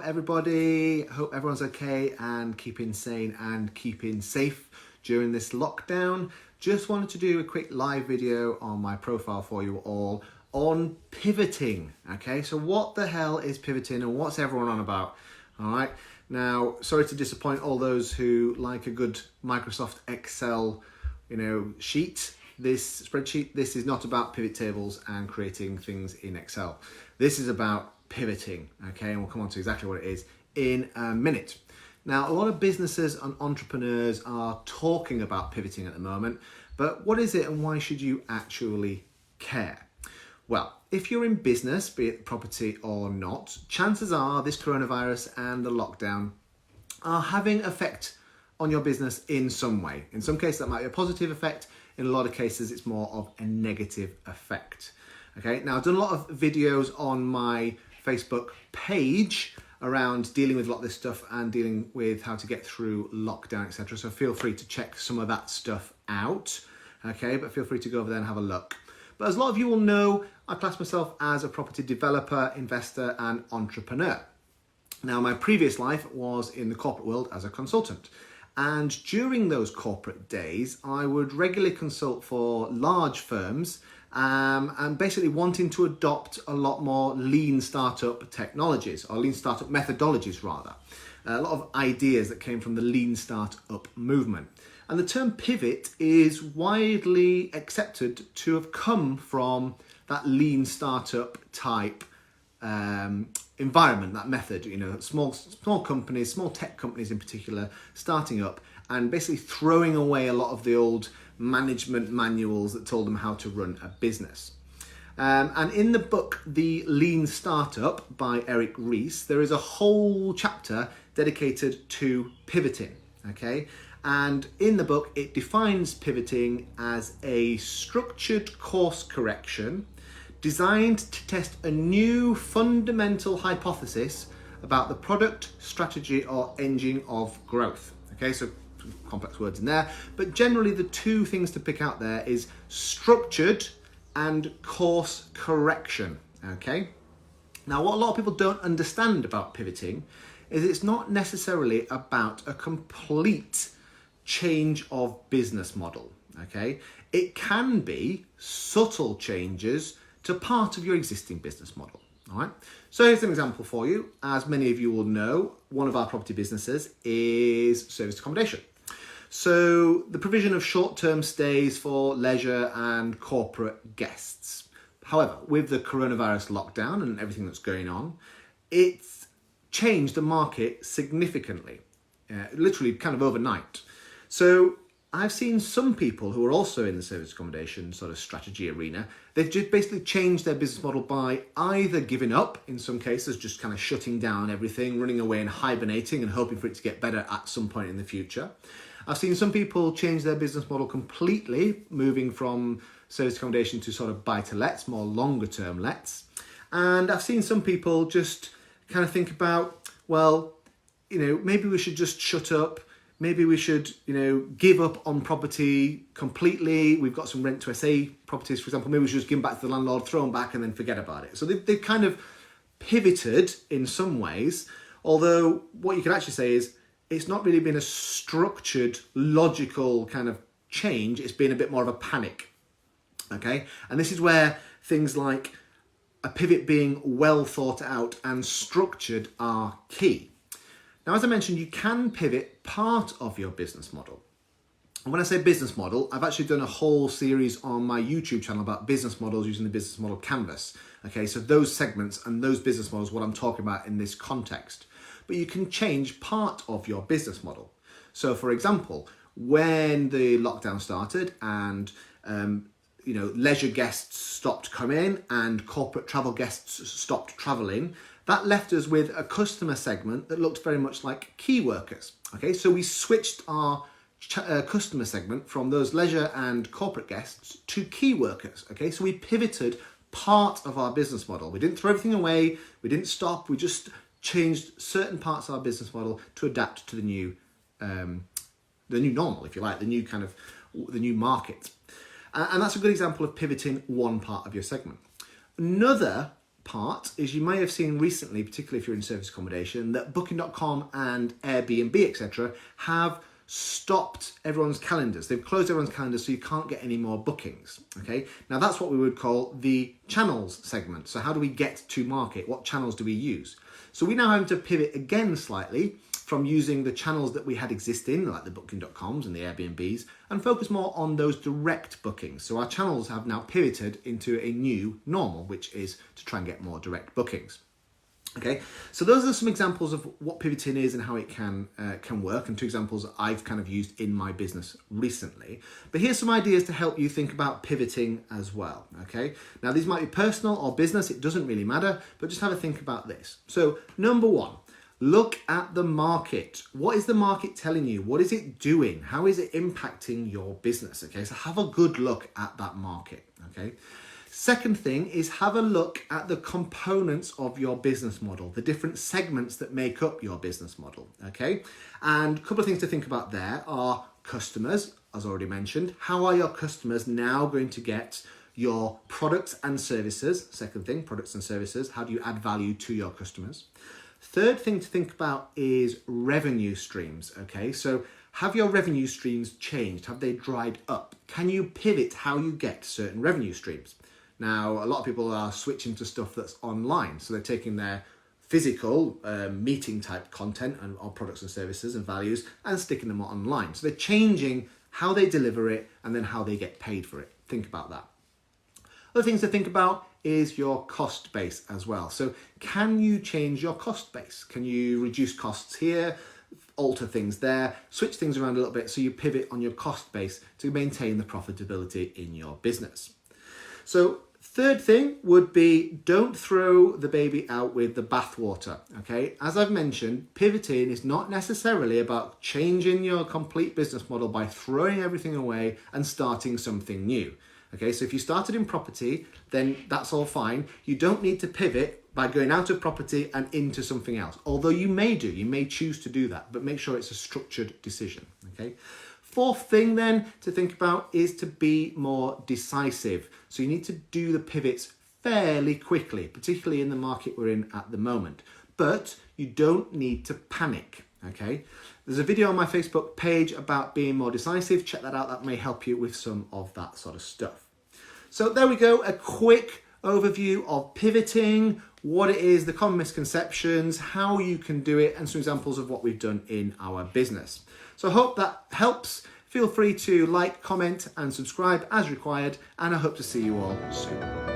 everybody. Hope everyone's okay and keeping sane and keeping safe during this lockdown. Just wanted to do a quick live video on my profile for you all on pivoting. Okay, so what the hell is pivoting and what's everyone on about? All right, now sorry to disappoint all those who like a good Microsoft Excel, sheet. This spreadsheet, this is not about pivot tables and creating things in Excel. This is about pivoting, okay? And we'll come on to exactly what it is in a minute. Now, a lot of businesses and entrepreneurs are talking about pivoting at the moment, but what is it and why should you actually care? Well, if you're in business, be it property or not, chances are this coronavirus and the lockdown are having effect on your business in some way. In some cases, that might be a positive effect. In a lot of cases, it's more of a negative effect. Okay, now I've done a lot of videos on my Facebook page around dealing with a lot of this stuff and dealing with how to get through lockdown, etc. So feel free to check some of that stuff out. Okay, but feel free to go over there and have a look. But as a lot of you will know, I class myself as a property developer, investor, and entrepreneur. Now, my previous life was in the corporate world as a consultant. And during those corporate days, I would regularly consult for large firms and basically wanting to adopt a lot more lean startup technologies, or lean startup methodologies rather. A lot of ideas that came from the lean startup movement. And the term pivot is widely accepted to have come from that lean startup type environment, that method, small companies, small tech companies in particular, starting up and basically throwing away a lot of the old management manuals that told them how to run a business. And in the book, The Lean Startup by Eric Ries, there is a whole chapter dedicated to pivoting, okay? And in the book, it defines pivoting as a structured course correction designed to test a new fundamental hypothesis about the product, strategy, or engine of growth. Okay, so some complex words in there, but generally the two things to pick out there is structured and course correction. Okay, now what a lot of people don't understand about pivoting is it's not necessarily about a complete change of business model. Okay, it can be subtle changes to part of your existing business model. All right. So here's an example for you. As many of you will know, one of our property businesses is serviced accommodation. So the provision of short-term stays for leisure and corporate guests. However, with the coronavirus lockdown and everything that's going on, it's changed the market significantly, literally kind of overnight. So I've seen some people who are also in the service accommodation sort of strategy arena, they've just basically changed their business model by either giving up, in some cases, just kind of shutting down everything, running away and hibernating and hoping for it to get better at some point in the future. I've seen some people change their business model completely, moving from service accommodation to sort of buy-to-lets, more longer-term lets. And I've seen some people just kind of think about, well, maybe we should just shut up. Maybe we should, give up on property completely. We've got some rent to SA properties, for example. Maybe we should just give them back to the landlord, throw them back and then forget about it. So they've kind of pivoted in some ways, although what you could actually say is it's not really been a structured, logical kind of change. It's been a bit more of a panic, okay? And this is where things like a pivot being well thought out and structured are key. Now, as I mentioned, you can pivot part of your business model. And when I say business model, I've actually done a whole series on my YouTube channel about business models using the business model canvas. Okay, so those segments and those business models, what I'm talking about in this context. But you can change part of your business model. So for example, when the lockdown started and leisure guests stopped coming and corporate travel guests stopped traveling, that left us with a customer segment that looked very much like key workers. Okay, so we switched our customer segment from those leisure and corporate guests to key workers. Okay, so we pivoted part of our business model. We didn't throw everything away. We didn't stop. We just changed certain parts of our business model to adapt to the new normal, if you like, the new market. And that's a good example of pivoting one part of your segment. Another part is you may have seen recently, particularly if you're in service accommodation, that Booking.com and Airbnb, etc., have stopped everyone's calendars. They've closed everyone's calendars so you can't get any more bookings. Okay, now that's what we would call the channels segment. So how do we get to market? What channels do we use? So we now have to pivot again slightly from using the channels that we had existing, like the Booking.coms and the Airbnbs, and focus more on those direct bookings. So our channels have now pivoted into a new normal, which is to try and get more direct bookings. Okay, so those are some examples of what pivoting is and how it can work, and two examples that I've kind of used in my business recently. But here's some ideas to help you think about pivoting as well. Okay, now these might be personal or business, it doesn't really matter, but just have a think about this. So number one, look at the market. What is the market telling you? What is it doing? How is it impacting your business? Okay, so have a good look at that market. Okay. Second thing is have a look at the components of your business model, the different segments that make up your business model, okay? And a couple of things to think about there are customers, as already mentioned. How are your customers now going to get your products and services? Second thing, products and services. How do you add value to your customers? Third thing to think about is revenue streams, okay? So have your revenue streams changed? Have they dried up? Can you pivot how you get certain revenue streams? Now, a lot of people are switching to stuff that's online. So they're taking their physical meeting type content and or products and services and values and sticking them online. So they're changing how they deliver it and then how they get paid for it. Think about that. Other things to think about is your cost base as well. So can you change your cost base? Can you reduce costs here, alter things there, switch things around a little bit so you pivot on your cost base to maintain the profitability in your business? So third thing would be don't throw the baby out with the bathwater, okay? As I've mentioned, pivoting is not necessarily about changing your complete business model by throwing everything away and starting something new, okay? So if you started in property, then that's all fine. You don't need to pivot by going out of property and into something else, although you may choose to do that, but make sure it's a structured decision, okay? Fourth thing then to think about is to be more decisive. So you need to do the pivots fairly quickly, particularly in the market we're in at the moment. But you don't need to panic, okay? There's a video on my Facebook page about being more decisive. Check that out. That may help you with some of that sort of stuff. So there we go, a quick overview of pivoting, what it is, the common misconceptions, how you can do it, and some examples of what we've done in our business. So I hope that helps. Feel free to like, comment, and subscribe as required, and I hope to see you all soon.